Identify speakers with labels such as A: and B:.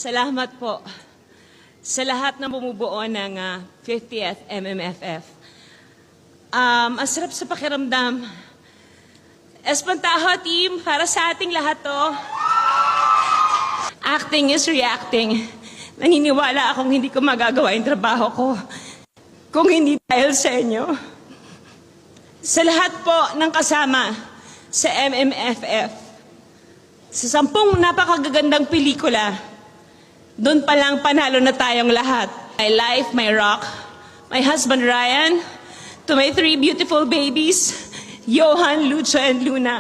A: Salamat po sa lahat ng bumubuo ng 50th MMFF. Ang sarap sa pakiramdam. Espantaho team, para sa ating lahat to. Acting is reacting. Naniniwala akong hindi ko magagawa yung trabaho ko kung hindi dahil sa inyo. Sa lahat po ng kasama sa MMFF, sa 10 napakagagandang pelikula, doon pa lang panalo na tayong lahat. My life, my rock, my husband Ryan, to my 3 beautiful babies, Johan, Lucho, and Luna.